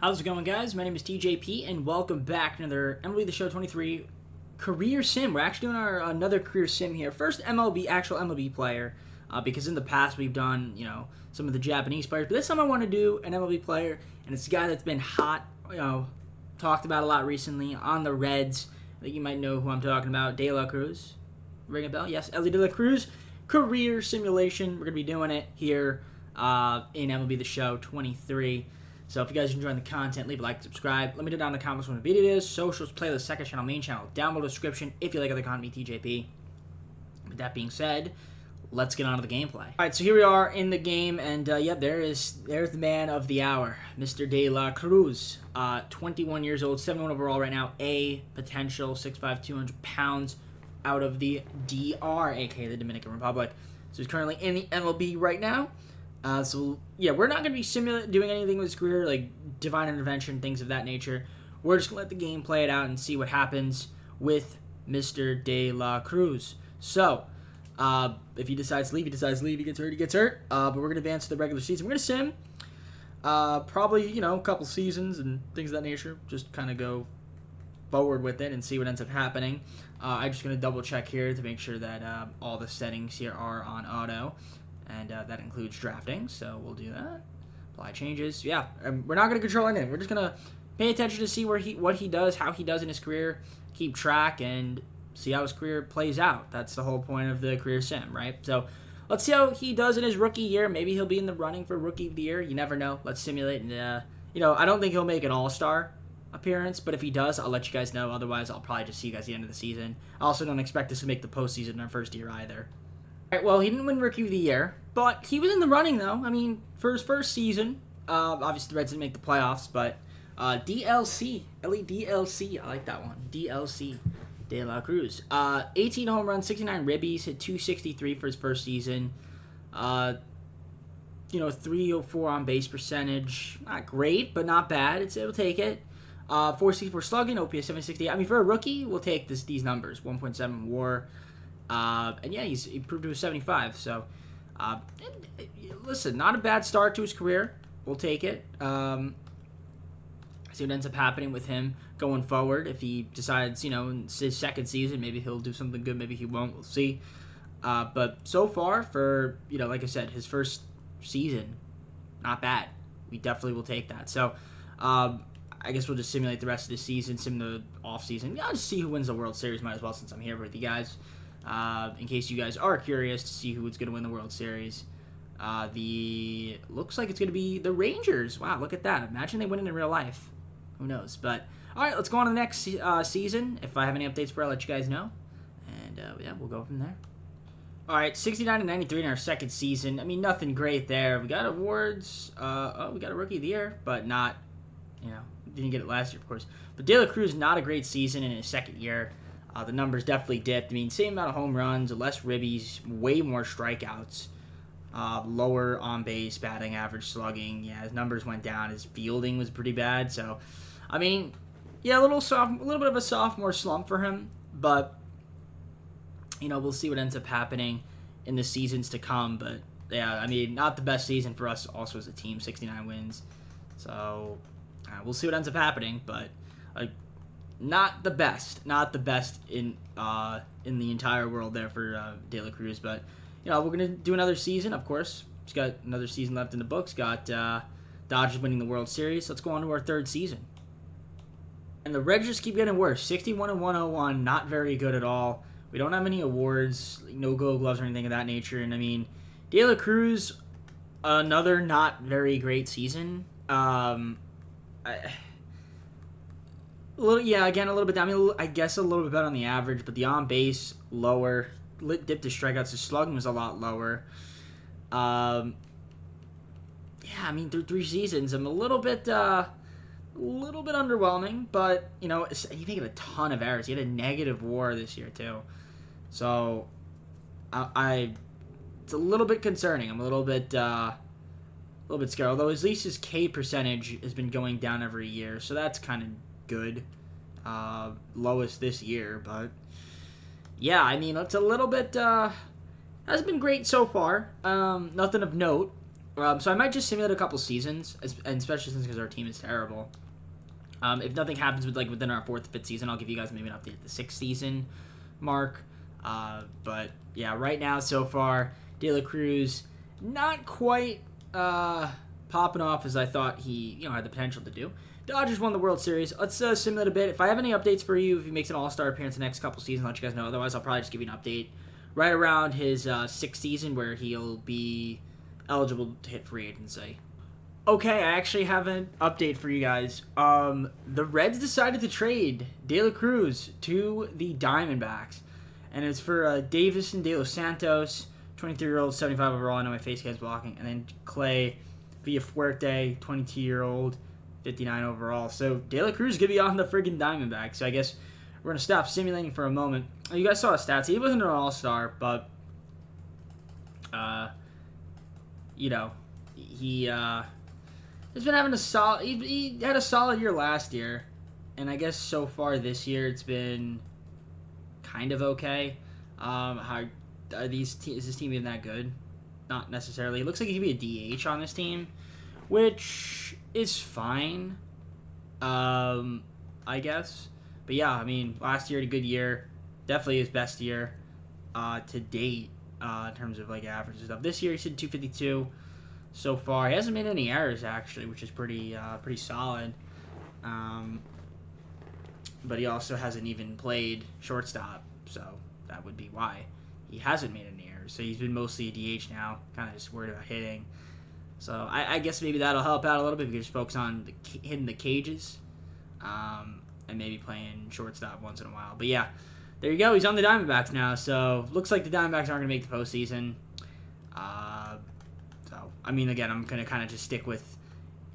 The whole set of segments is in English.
How's it going, guys? My name is TJP, and welcome back to another MLB The Show 23 career sim. We're actually doing another career sim here. First actual MLB player, because in the past we've done, some of the Japanese players. But this time I want to do an MLB player, and it's a guy that's been hot, talked about a lot recently on the Reds. I think you might know who I'm talking about. De La Cruz. Ring a bell? Yes, Elly De La Cruz. Career simulation. We're going to be doing it here in MLB The Show 23. So if you guys are enjoying the content, leave a like, subscribe. Let me know down in the comments what the video is. Socials, playlist, second channel, main channel, down below the description if you like other content, TJP. With that being said, let's get on to the gameplay. All right, so here we are in the game, and there's the man of the hour, Mr. De La Cruz. 21 years old, 71 overall right now, A potential, 6'5", 200 pounds, out of the DR, aka the Dominican Republic. So he's currently in the MLB right now. We're not going to be doing anything with his career, like divine intervention, things of that nature. We're just going to let the game play it out and see what happens with Mr. De La Cruz. So, if he decides to leave, he decides to leave. He gets hurt. But we're going to advance to the regular season. We're going to sim, probably, a couple seasons and things of that nature. Just kind of go forward with it and see what ends up happening. I'm just going to double check here to make sure that all the settings here are on auto. And that includes drafting, so we'll do that. Apply changes. Yeah, we're not going to control anything. We're just going to pay attention to see what he does, how he does in his career, keep track, and see how his career plays out. That's the whole point of the career sim, right? So let's see how he does in his rookie year. Maybe he'll be in the running for Rookie of the Year. You never know. Let's simulate. And, I don't think he'll make an all-star appearance, but if he does, I'll let you guys know. Otherwise, I'll probably just see you guys at the end of the season. I also don't expect us to make the postseason in our first year either. All right, well, he didn't win Rookie of the Year, but he was in the running, though. I mean, for his first season, obviously the Reds didn't make the playoffs, but DLC, Elly DLC, I like that one. DLC, De La Cruz. 18 home runs, 69 ribbies, hit 263 for his first season. 304 on base percentage. Not great, but not bad. It'll take it. 464 slugging, OPS 768. I mean, for a rookie, we'll take these numbers. 1.7 WAR. He improved to a 75. So, listen, not a bad start to his career. We'll take it. See what ends up happening with him going forward. If he decides, in his second season, maybe he'll do something good. Maybe he won't. We'll see. But so far, for, like I said, his first season, not bad. We definitely will take that. So, I guess we'll just simulate the rest of the season, sim the off season. I'll just see who wins the World Series. Might as well, since I'm here with you guys. In case you guys are curious to see who's going to win the World Series. Looks like it's going to be the Rangers. Wow, look at that. Imagine they win it in real life. Who knows? But, all right, let's go on to the next season. If I have any updates for it, I'll let you guys know. And, we'll go from there. All right, 69 and 93 in our second season. I mean, nothing great there. We got awards. We got a Rookie of the Year, but not, didn't get it last year, of course. But De La Cruz, not a great season in his second year. The numbers definitely dipped. I mean, same amount of home runs, less ribbies, way more strikeouts, lower on-base batting average, slugging. Yeah, his numbers went down. His fielding was pretty bad. So, I mean, a little bit of a sophomore slump for him. But, we'll see what ends up happening in the seasons to come. But, yeah, I mean, not the best season for us also as a team, 69 wins. So, we'll see what ends up happening. But, not the best in the entire world there for De La Cruz, but we're gonna do another season. Of course, he's got another season left in the books. Got Dodgers winning the World Series. Let's go on to our third season, and the Reds just keep getting worse. 61 and 101, not very good at all. We don't have any awards, no Gold Gloves or anything of that nature. And I mean, De La Cruz, another not very great season. A little bit down. I mean, I guess a little bit better on the average, but the on-base, lower. Dipped his strikeouts. His slugging was a lot lower. Through 3 seasons, I'm a little bit underwhelming, but, he made a ton of errors. He had a negative WAR this year, too. So, it's a little bit concerning. I'm a little bit scared, although at least his K percentage has been going down every year, so that's kind of good. Lowest this year, but yeah, I mean, it's a little bit hasn't been great so far. Nothing of note. So I might just simulate a couple seasons, and especially since because our team is terrible. If nothing happens within our 4th, 5th season, I'll give you guys maybe an update at the 6th season mark. But yeah, right now so far, De La Cruz not quite popping off as I thought he had the potential to do. Dodgers won the World Series. Let's simulate a bit. If I have any updates for you, if he makes an All-Star appearance the next couple seasons, I'll let you guys know. Otherwise, I'll probably just give you an update right around his 6th season where he'll be eligible to hit free agency. Okay, I actually have an update for you guys. The Reds decided to trade De La Cruz to the Diamondbacks. And it's for Davison De Los Santos, 23-year-old, 75 overall. I know my face gets blocking. And then Clay Villafuerte, 22-year-old, 59 overall. So De La Cruz is going to be on the friggin' Diamondbacks. So I guess we're going to stop simulating for a moment. You guys saw his stats. He wasn't an all-star, but, he has been having a solid... He had a solid year last year. And I guess so far this year it's been kind of okay. Is this team even that good? Not necessarily. It looks like he could be a DH on this team, which is fine, I guess. But yeah, I mean, last year had a good year. Definitely his best year to date in terms of average and stuff. This year he's hit 252 so far. He hasn't made any errors actually, which is pretty solid. But he also hasn't even played shortstop, so that would be why he hasn't made any errors. So he's been mostly a DH now, kind of just worried about hitting. So I guess maybe that'll help out a little bit. We can just focus on hitting the cages and maybe playing shortstop once in a while. But yeah, there you go. He's on the Diamondbacks now. So looks like the Diamondbacks aren't going to make the postseason. I mean, again, I'm going to kind of just stick with,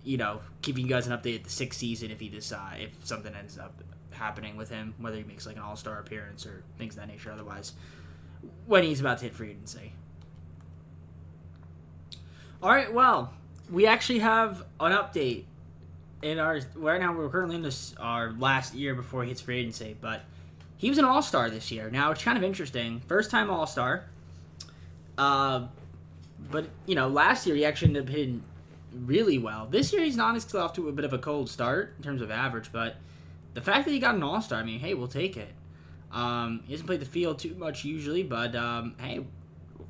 keeping you guys an update at the 6th season if something ends up happening with him, whether he makes an all-star appearance or things of that nature. Otherwise, when he's about to hit free agency. All right, well, we actually have an update in right now. We're currently in our last year before he hits free agency, but he was an all-star this year. Now it's kind of interesting, first time all-star. But last year he actually ended up hitting really well. This year he's honestly off to a bit of a cold start in terms of average, but the fact that he got an all-star, I mean, hey, we'll take it. He hasn't played the field too much usually, but hey,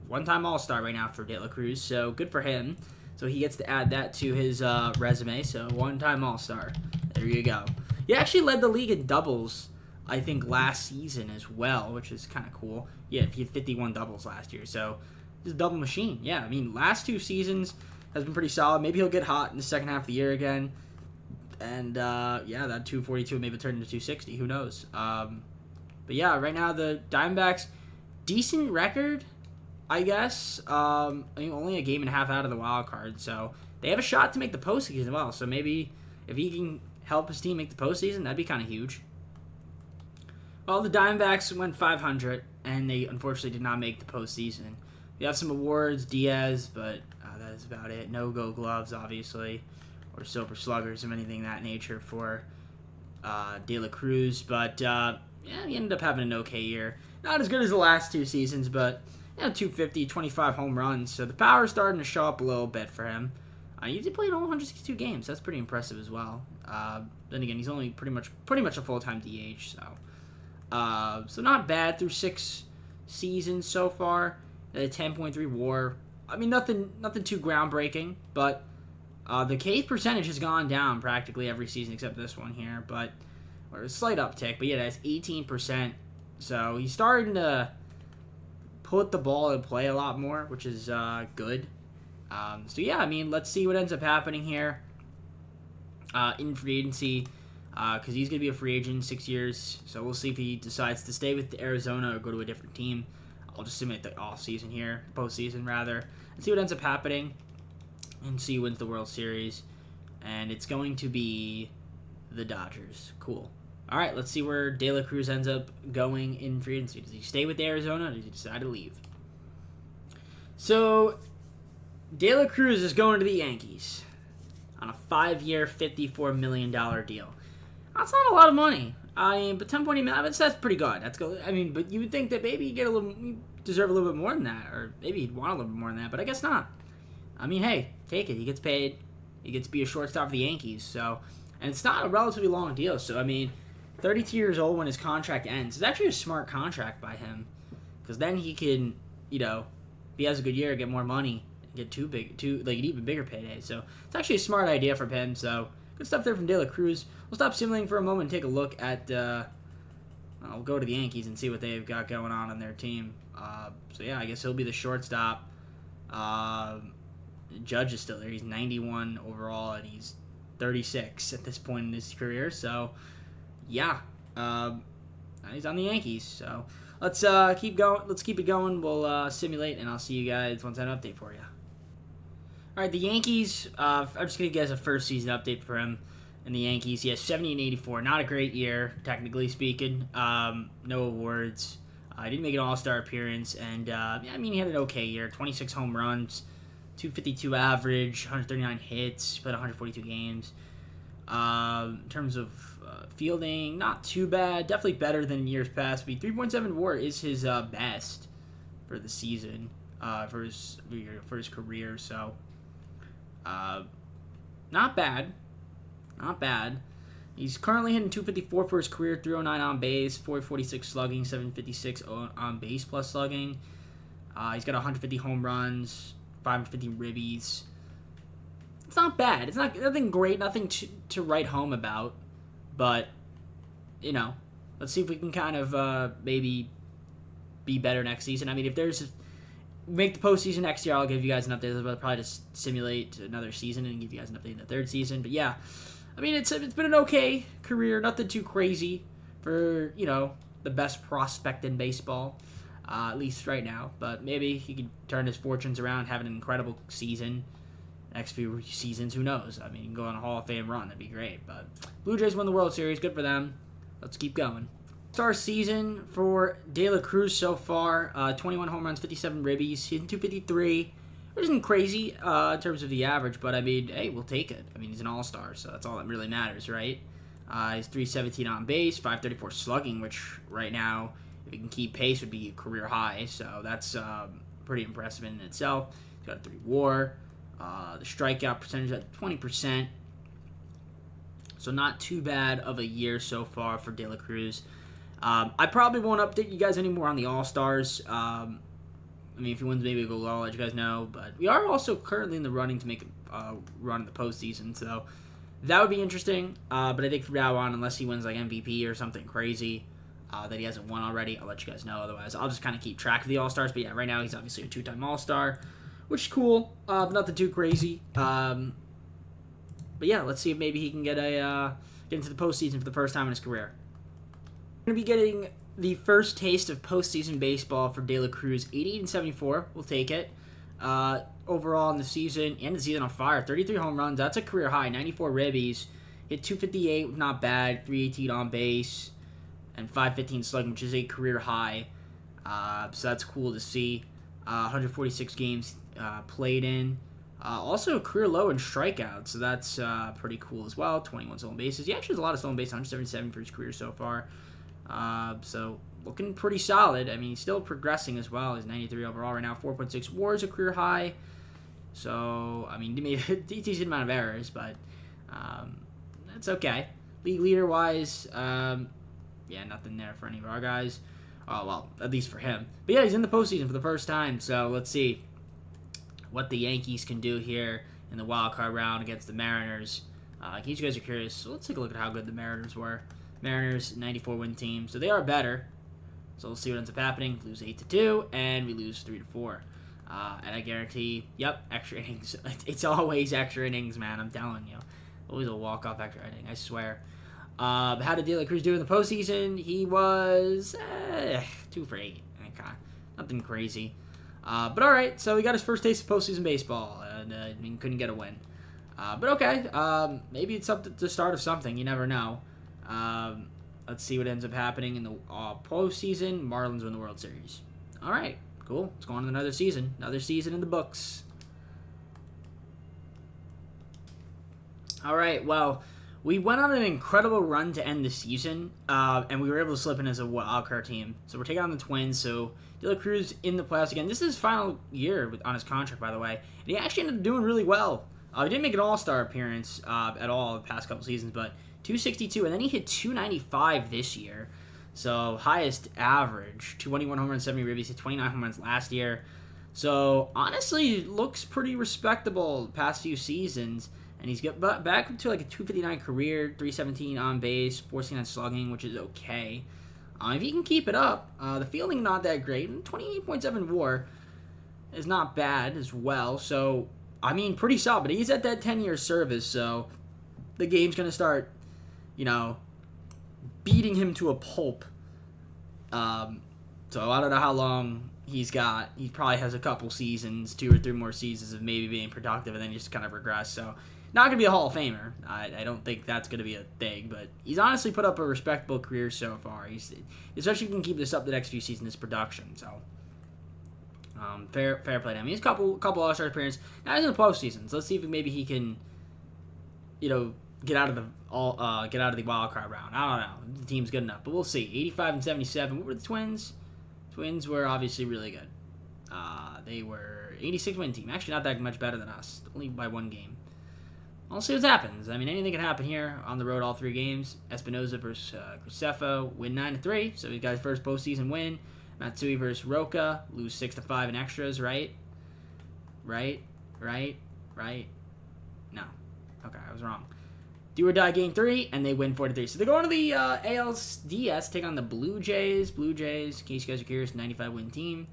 one-time all-star right now for De La Cruz, so good for him. So he gets to add that to his resume, so one-time all-star. There you go. He actually led the league in doubles, I think, last season as well, which is kind of cool. Yeah, he had 51 doubles last year, so he's a double machine. Yeah, I mean, last 2 seasons has been pretty solid. Maybe he'll get hot in the second half of the year again. And, yeah, that 242 maybe turn into 260. Who knows? But, yeah, right now the Diamondbacks, decent record, I guess. I mean, only a game and a half out of the wild card. So they have a shot to make the postseason as well. So maybe if he can help his team make the postseason, that'd be kind of huge. Well, the Diamondbacks went 500, and they unfortunately did not make the postseason. We have some awards, Diaz, but that is about it. No Gold Gloves, obviously, or Silver Sluggers of anything of that nature for De La Cruz. But, yeah, he ended up having an okay year. Not as good as the last 2 seasons, but 250, 25 home runs. So the power's starting to show up a little bit for him. He did play in all 162 games. That's pretty impressive as well. Then again, he's only pretty much a full-time DH, so not bad through 6 seasons so far. A 10.3 WAR. I mean, nothing too groundbreaking, but the K percentage has gone down practically every season except this one here, or a slight uptick. But yeah, that's 18%. So he's starting to put the ball in play a lot more, which is good. So yeah, I mean, let's see what ends up happening here in free agency, because he's going to be a free agent in 6 years. So we'll see if he decides to stay with Arizona or go to a different team. I'll just simulate the off-season here, postseason rather, and see what ends up happening, and see who wins the World Series. And it's going to be the Dodgers. Cool. All right, let's see where De La Cruz ends up going in free agency. Does he stay with Arizona, or does he decide to leave? So De La Cruz is going to the Yankees on a 5-year, $54 million deal. That's not a lot of money. I mean, but 10.8 million, that's pretty good. That's good. I mean, but you would think that maybe you deserve a little bit more than that, or maybe you'd want a little bit more than that, but I guess not. I mean, hey, take it. He gets paid. He gets to be a shortstop for the Yankees. So, and it's not a relatively long deal. So, I mean, 32 years old when his contract ends. It's actually a smart contract by him, because then he can, if he has a good year, get more money, get an even bigger payday. So it's actually a smart idea from him. So good stuff there from De La Cruz. We'll stop simulating for a moment and take a look at. We'll go to the Yankees and see what they've got going on their team. So yeah, I guess he'll be the shortstop. Judge is still there. He's 91 overall, and he's 36 at this point in his career. So yeah, he's on the Yankees. So let's keep going. Let's keep it going. We'll simulate, and I'll see you guys once I have an update for you. All right, the Yankees. I'm just gonna give you guys a first season update for him. And the Yankees, he has 70 and 84. Not a great year, technically speaking. No awards. He didn't make an All-Star appearance, and he had an okay year. 26 home runs, 252 average, 139 hits, played 142 games. In terms of fielding, not too bad. Definitely better than years past. But 3.7 WAR is his best for the season, for his career. So, not bad. Not bad. He's currently hitting 254 for his career, 309 on base, 446 slugging, 756 on base plus slugging. He's got 150 home runs, 550 ribbies. It's not bad. It's nothing great, nothing to write home about. But, let's see if we can kind of maybe be better next season. I mean, if make the postseason next year, I'll give you guys an update. I'll probably just simulate another season and give you guys an update in the third season. But yeah, I mean, it's been an okay career, nothing too crazy for, the best prospect in baseball, at least right now. But maybe he could turn his fortunes around, have an incredible season. Next few seasons, who knows? I mean, he can go on a Hall of Fame run, that'd be great. But Blue Jays won the World Series, good for them. Let's keep going. Star season for De La Cruz so far, 21 home runs, 57 ribbies, hitting 253. Which isn't crazy in terms of the average, but I mean, hey, we'll take it. I mean, he's an all-star, so that's all that really matters, right? He's 317 on base, 534 slugging, which right now, if he can keep pace, would be a career high. So that's pretty impressive in itself. He's got a 3 WAR. The strikeout percentage at 20%. So not too bad of a year so far for De La Cruz. I probably won't update you guys anymore on the all-stars. I mean, if he wins, maybe I'll let you guys know. But we are also currently in the running to make a run in the postseason, so that would be interesting. But I think from now on, unless he wins like MVP or something crazy that he hasn't won already, I'll let you guys know. Otherwise, I'll just kind of keep track of the All-Stars. But yeah, right now he's obviously a 2-time All-Star, which is cool. Nothing too crazy. But yeah, let's see if maybe he can get into the postseason for the first time in his career. We're going to be getting the first taste of postseason baseball for De La Cruz. 88 and 74, we'll take it. Overall in the season, and the season on fire, 33 home runs, that's a career high. 94 ribbies, hit 258, not bad. 318 on base, and 515 slugging, which is a career high. So that's cool to see. 146 games played in. Also a career low in strikeouts, so that's pretty cool as well. 21 stolen bases. He actually has a lot of stolen bases, 177 for his career so far. So looking pretty solid. I mean, he's still progressing as well. He's 93 overall right now. 4.6 WAR is a career high. So, I mean, he made a decent amount of errors, but that's okay. League leader-wise, nothing there for any of our guys. Oh, well, at least for him. But yeah, he's in the postseason for the first time, so let's see what the Yankees can do here in the wild card round against the Mariners. In case you guys are curious, so let's take a look at how good the Mariners were. Mariners, 94 win team, so they are better. So we'll see what ends up happening. Lose 8-2, and we lose 3-4. And I guarantee, extra innings. It's always extra innings, man. I'm telling you, always a walk-off extra inning. I swear. How did De La Cruz do in the postseason? He was 2 for 8. Okay, nothing crazy. But all right, so he got his first taste of postseason baseball, and couldn't get a win. But okay, maybe it's the start of something. You never know. Let's see what ends up happening in the postseason. Marlins win the World Series. All right, cool. Let's go on to another season. Another season in the books. All right, well, We went on an incredible run to end the season, and we were able to slip in as a wild card team. So we're taking on the Twins. So De La Cruz in the playoffs again. This is his final year on his contract, by the way. And he actually ended up doing really well. He didn't make an all-star appearance at all the past couple seasons, but 262, and then he hit 295 this year. So highest average, 21 home runs, 70 ribbies, hit 29 home runs last year. So honestly, looks pretty respectable the past few seasons. And he's got back up to like a 259 career, 317 on base, 469 slugging, which is okay. If he can keep it up, the fielding not that great, and 28.7 WAR is not bad as well. So I mean, pretty solid. But he's at that 10-year service, so the game's gonna start, beating him to a pulp. So I don't know how long he's got. He probably has a couple seasons, 2 or 3 more seasons of maybe being productive, and then just kind of regress. So not going to be a Hall of Famer. I don't think that's going to be a thing, but he's honestly put up a respectable career so far. Especially if he can keep this up the next few seasons, his production. So fair play to him. He's a couple All-Star appearances. Now he's in the postseason, so let's see if maybe he can, get out of the wild card round. I don't know. The team's good enough, but we'll see. 85 and 77. What were the Twins? Twins were obviously really good. They were 86 win team. Actually, not that much better than us. Only by 1 game. We'll see what happens. I mean, anything can happen here on the road all 3 games. Espinoza versus Graceffo, win 9-3. So he got his first postseason win. Matsui versus Roca, lose 6-5 in extras, right? Right? No. Okay, I was wrong. Do or die game 3, and they win 4-3. So they're going to the ALDS, take on the Blue Jays. Blue Jays, in case you guys are curious, 95 win team.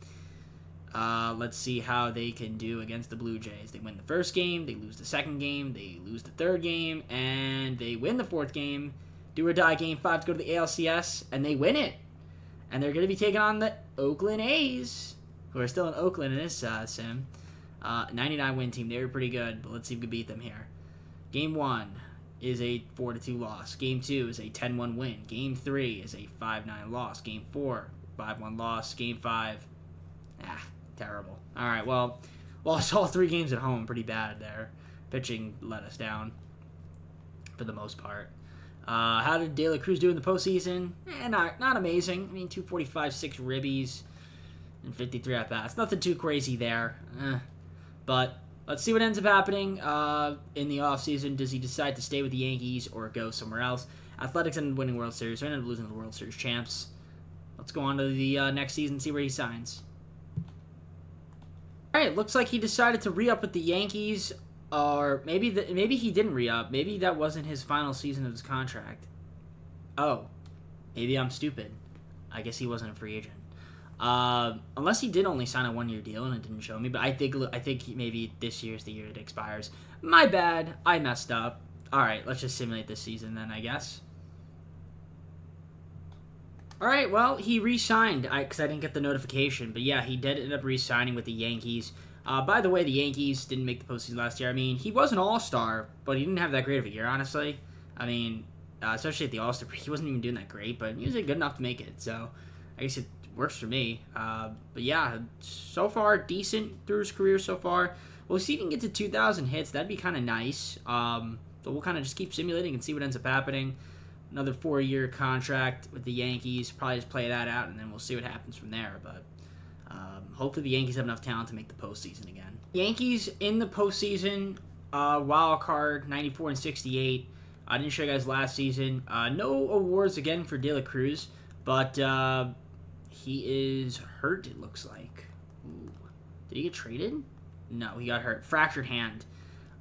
Let's see how they can do against the Blue Jays. They win the first game, they lose the second game, they lose the third game, and they win the 4th game. Do or die game 5 to go to the ALCS, and they win it. And they're going to be taking on the Oakland A's, who are still in Oakland in this sim. 99 win team. They were pretty good, but let's see if we can beat them here. Game 1 is a 4-2 loss. Game 2 is a 10-1 win. Game 3 is a 5-9 loss. Game 4, 5-1 loss. Game 5, terrible. All right, well, lost all 3 games at home. Pretty bad there. Pitching let us down for the most part. How did De La Cruz do in the postseason? Not amazing. I mean, 245, 6 ribbies, and 53 at-bats. Nothing too crazy there. But let's see what ends up happening in the offseason. Does he decide to stay with the Yankees or go somewhere else? Athletics ended up winning World Series. They ended up losing the World Series champs. Let's go on to the next season and see where he signs. All right, looks like he decided to re-up with the Yankees, or maybe he didn't re-up. Maybe that wasn't his final season of his contract. Oh, maybe I'm stupid. I guess he wasn't a free agent. Unless he did only sign a 1-year deal and it didn't show me, but I think maybe this year's the year it expires. My bad. I messed up. All right, let's just simulate this season then, I guess. All right, well, he re-signed because I didn't get the notification. But yeah, he did end up re-signing with the Yankees. By the way, the Yankees didn't make the postseason last year. I mean, he was an all-star, but he didn't have that great of a year, honestly. I mean, especially at the All-Star, he wasn't even doing that great, but he was good enough to make it. So I guess it works for me. But yeah, so far, decent through his career so far. We'll see if he can get to 2,000 hits. That'd be kind of nice. So we'll kind of just keep simulating and see what ends up happening. Another 4-year contract with the Yankees. Probably just play that out, and then we'll see what happens from there. But hopefully the Yankees have enough talent to make the postseason again. Yankees in the postseason, wild card, 94 and 68. I didn't show you guys last season. No awards again for De La Cruz, but he is hurt, it looks like. Ooh. Did he get traded? No, he got hurt. Fractured hand.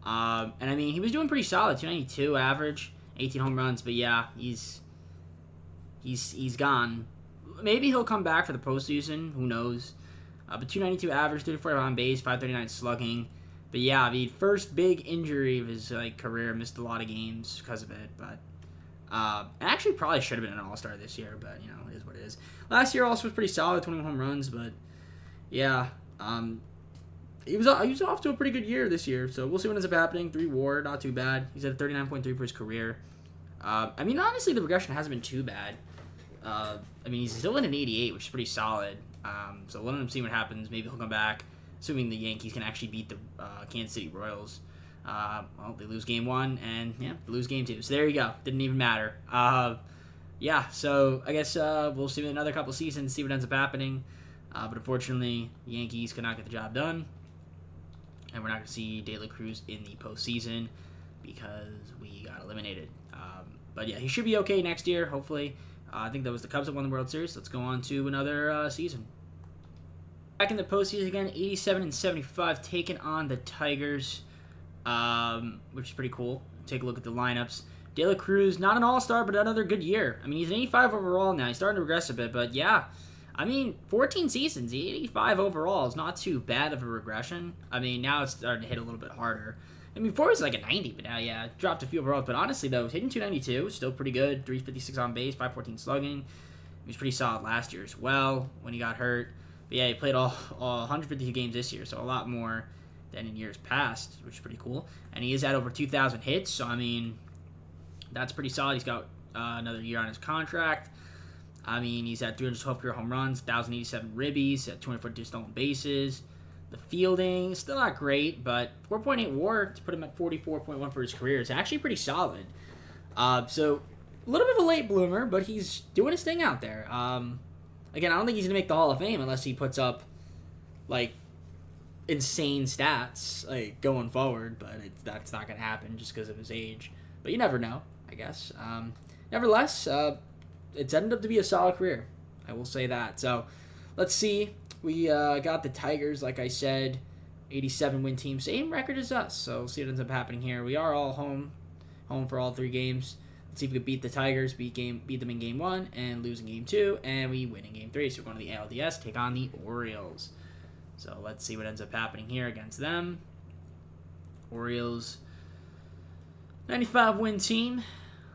And I mean, he was doing pretty solid. 292 average, 18 home runs. But yeah, he's gone. Maybe he'll come back for the postseason. Who knows? But 292 average, 34 on base, 539 slugging. But yeah, I mean, first big injury of his career. Missed a lot of games because of it. But actually probably should have been an all-star this year. But, it is what it is. Last year also was pretty solid, 21 home runs. But yeah, he was off to a pretty good year this year. So we'll see what ends up happening. 3 WAR, not too bad. He's at 39.3 for his career. I mean, honestly, the regression hasn't been too bad. I mean, he's still in an 88, which is pretty solid. So let him see what happens. Maybe he'll come back, assuming the Yankees can actually beat the Kansas City Royals. Well, they lose game 1, and yeah, they lose game 2. So there you go. Didn't even matter. Yeah, so I guess we'll see another couple seasons, see what ends up happening. But unfortunately, the Yankees could not get the job done. And we're not going to see De La Cruz in the postseason because we got eliminated. But yeah, he should be okay next year, hopefully. I think that was the Cubs that won the World Series. Let's go on to another season. Back in the postseason again, 87-75, taking on the Tigers, which is pretty cool. Take a look at the lineups. De La Cruz, not an all-star, but another good year. I mean, he's an 85 overall now. He's starting to regress a bit, but yeah. I mean, 14 seasons, 85 overall is not too bad of a regression. I mean, now it's starting to hit a little bit harder. I mean, before it was like a 90, but now, yeah, dropped a few overall. But honestly, though, hitting 292 is still pretty good. 356 on base, 514 slugging. He was pretty solid last year as well when he got hurt. But yeah, he played all 152 games this year, so a lot more than in years past, which is pretty cool. And he is at over 2,000 hits, so I mean, that's pretty solid. He's got another year on his contract. I mean, he's at 312 career home runs, 1,087 ribbies, at 242 stolen bases. The fielding, still not great, but 4.8 WAR to put him at 44.1 for his career is actually pretty solid. So, a little bit of a late bloomer, but he's doing his thing out there. Again, I don't think he's going to make the Hall of Fame unless he puts up, like, insane stats like going forward, but that's not going to happen just because of his age. But you never know, I guess. Nevertheless, it's ended up to be a solid career. I will say that. So, let's see. We got the Tigers, like I said, 87-win team. Same record as us, so we'll see what ends up happening here. We are all home for all 3 games. Let's see if we can beat the Tigers, beat them in Game 1, and lose in Game 2, and we win in Game 3. So we're going to the ALDS, take on the Orioles. So let's see what ends up happening here against them. Orioles, 95-win team.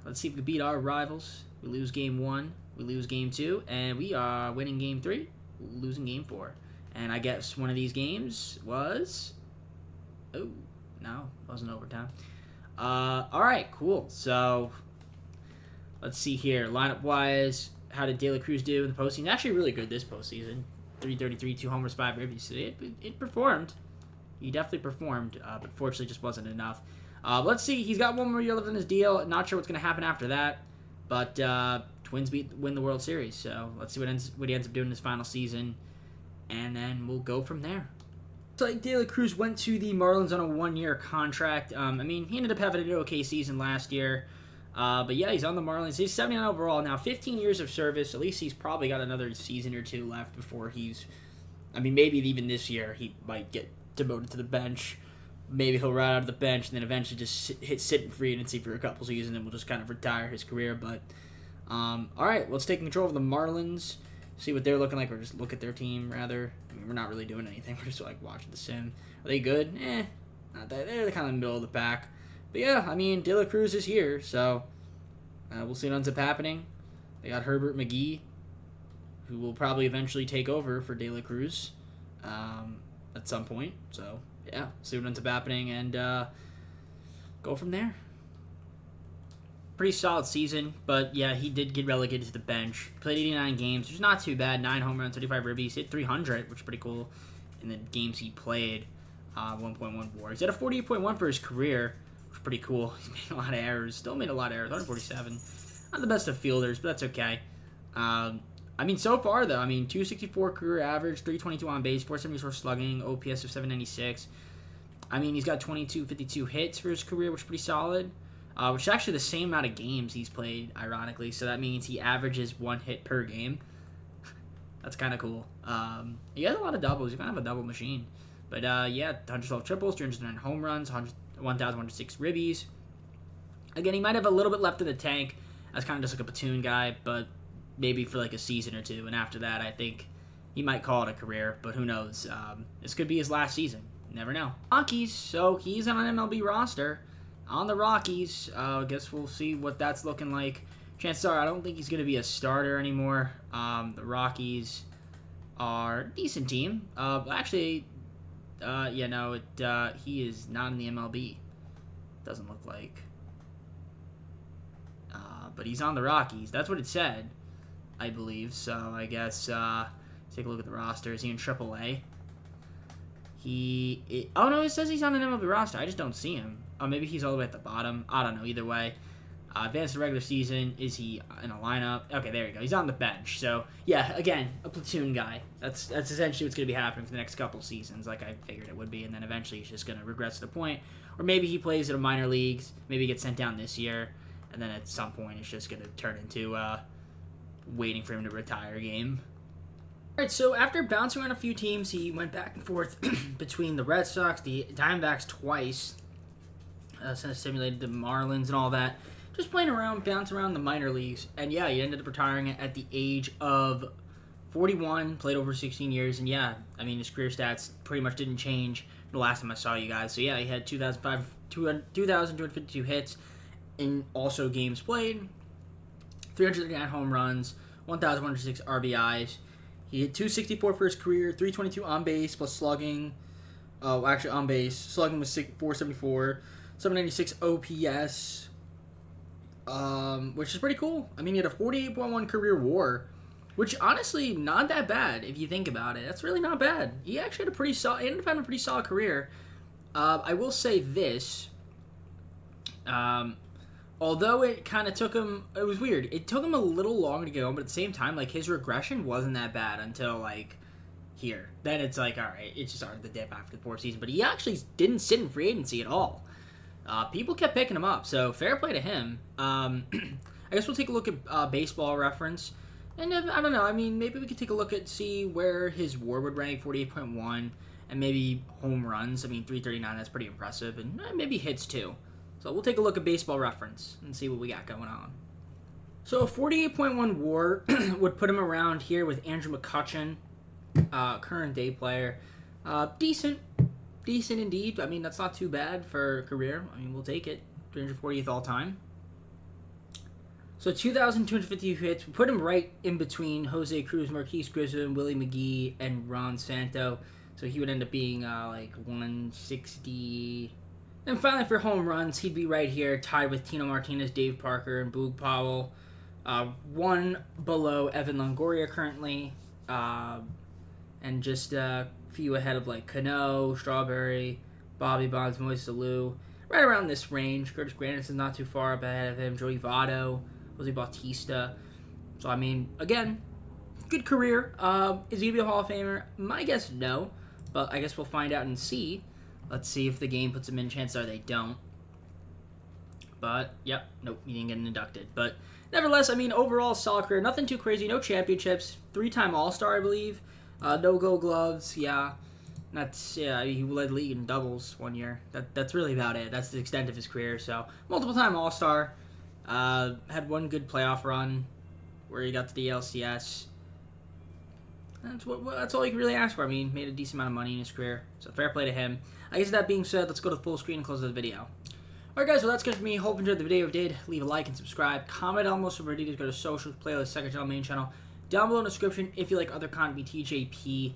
Let's see if we can beat our rivals. We lose Game 1, we lose Game 2, and we are winning Game 3. Losing Game 4. And I guess one of these games was... Oh, no, wasn't overtime. Alright, cool. So, let's see here. Lineup-wise, how did De La Cruz do in the postseason? Actually really good this postseason. 333, 2 homers, 5 ribbies. So it performed. He definitely performed, but fortunately just wasn't enough. Let's see. He's got 1 more year left in his deal. Not sure what's going to happen after that. But Twins win the World Series, so let's see what he ends up doing in his final season, and then we'll go from there. So De La Cruz went to the Marlins on a 1-year contract. I mean, he ended up having an okay season last year, but yeah, he's on the Marlins. He's 79 overall now, 15 years of service. At least he's probably got another season or 2 left before he's. I mean, maybe even this year he might get demoted to the bench. Maybe he'll ride out of the bench and then eventually just hit sitting free agency for a couple seasons and we'll just kind of retire his career. But, alright, let's take control of the Marlins, see what they're looking like, or just look at their team, rather. I mean, we're not really doing anything. We're just, like, watching the sim. Are they good? Not that. They're kind of in the middle of the pack. But, yeah, I mean, De La Cruz is here, so we'll see what ends up happening. They got Herbert McGee, who will probably eventually take over for De La Cruz at some point, so... Yeah, see what ends up happening and go from there. Pretty solid season, but yeah, he did get relegated to the bench. Played 89 games, which is not too bad. 9 home runs, 35 ribbies, hit 300, which is pretty cool in the games he played. 1.1 WAR. He's at a 48.1 for his career, which is pretty cool. He's made a lot of errors. Still made a lot of errors. 147. Not the best of fielders, but that's okay. I mean, so far, though, 264 career average, 322 on base, 474 slugging, OPS of 796. I mean, he's got 52 hits for his career, which is pretty solid, which is actually the same amount of games he's played, ironically. So that means he averages 1 hit per game. That's kind of cool. He has a lot of doubles. He's kind of a double machine. But, yeah, 112 triples, 309 home runs, 1,106 ribbies. Again, he might have a little bit left in the tank. That's kind of just like a platoon guy, but... maybe for like a season or 2, and after that, I think he might call it a career, but who knows? This could be his last season. Never know. Rockies, so he's on an MLB roster. On the Rockies, I guess we'll see what that's looking like. Chances are, I don't think he's going to be a starter anymore. The Rockies are a decent team. Actually, yeah, no, he is not in the MLB. Doesn't look like. But he's on the Rockies. That's what it said. I believe, so I guess take a look at the roster. Is he in AAA? Oh no, it says he's on an MLB roster. I just don't see him. Oh, maybe he's all the way at the bottom. I don't know. Either way, advanced to regular season. Is he in a lineup? Okay, there you go. He's on the bench. So yeah, again, a platoon guy. That's essentially what's going to be happening for the next couple seasons, like I figured it would be. And then eventually he's just going to regress to the point, or maybe he plays in the minor leagues. Maybe he gets sent down this year, and then at some point it's just going to turn into waiting for him to retire game. Alright, so after bouncing around a few teams, he went back and forth between the Red Sox, the Diamondbacks twice, simulated the Marlins and all that. Just playing around, bouncing around the minor leagues. And yeah, he ended up retiring at the age of 41, played over 16 years. And yeah, I mean, his career stats pretty much didn't change the last time I saw you guys. So yeah, he had 2,252 hits in also games played, 339 home runs, 1,106 RBIs. He hit 264 for his career, 322 on base plus slugging. Actually on base. Slugging was 474, 796 OPS, which is pretty cool. I mean, he had a 48.1 career WAR, which honestly not that bad if you think about it. That's really not bad. He actually had a pretty solid, ended up having a pretty solid career. I will say this. Although it kind of took him, it was weird. It took him a little longer to get home, but at the same time, like, his regression wasn't that bad until, like, here. Then it's like, all right, it just started to dip after the fourth season. But he actually didn't sit in free agency at all. People kept picking him up, so fair play to him. I guess we'll take a look at Baseball Reference. And I don't know, I mean, maybe we could take a look at, see where his WAR would rank, 48.1, and maybe home runs. I mean, 339, that's pretty impressive. And maybe hits, too. So we'll take a look at Baseball Reference and see what we got going on. So a 48.1 WAR would put him around here with Andrew McCutchen, current day player. Decent indeed. I mean, that's not too bad for a career. I mean, we'll take it. 340th all time. So 2,250 hits. We put him right in between Jose Cruz, Marquise Grissom, Willie McGee, and Ron Santo. So he would end up being like 160. And finally, for home runs, he'd be right here, tied with Tino Martinez, Dave Parker, and Boog Powell. One below Evan Longoria currently, and just a few ahead of like Cano, Strawberry, Bobby Bonds, Moise Alou. Right around this range. Curtis Granderson's not too far up ahead of him. Joey Votto, Jose Bautista. So, I mean, again, good career. Is he going to be a Hall of Famer? My guess, no. But I guess we'll find out and see. Let's see if the game puts him in. Chances are they don't. But, yep, nope, he didn't get inducted. But, nevertheless, I mean, overall, solid career. Nothing too crazy. No championships. 3-time All-Star, I believe. No Gold Gloves, yeah. He led the league in doubles one year. That's really about it. That's the extent of his career. So, multiple-time All-Star. Had one good playoff run where he got to the ALCS. That's all you can really ask for. I mean, made a decent amount of money in his career. So, fair play to him. I guess that being said, let's go to full screen and close the video. Alright guys, well that's good for me. Hope you enjoyed the video. If you did, leave a like and subscribe. Comment down below some details. Go to socials, playlist, second channel, main channel. Down below in the description if you like other content, be TJP.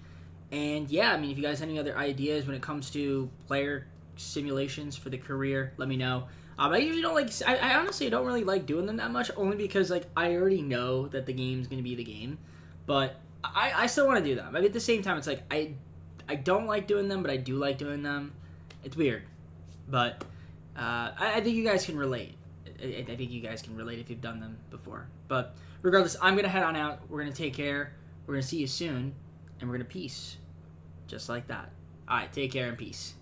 And yeah, I mean, if you guys have any other ideas when it comes to player simulations for the career, let me know. I usually don't like, I honestly don't really like doing them that much, only because like I already know that the game's going to be the game. But I still want to do them. I mean, at the same time, it's like I don't like doing them, but I do like doing them. It's weird. But I think you guys can relate. I think you guys can relate if you've done them before. But regardless, I'm going to head on out. We're going to take care. We're going to see you soon. And we're going to peace. Just like that. All right, take care and peace.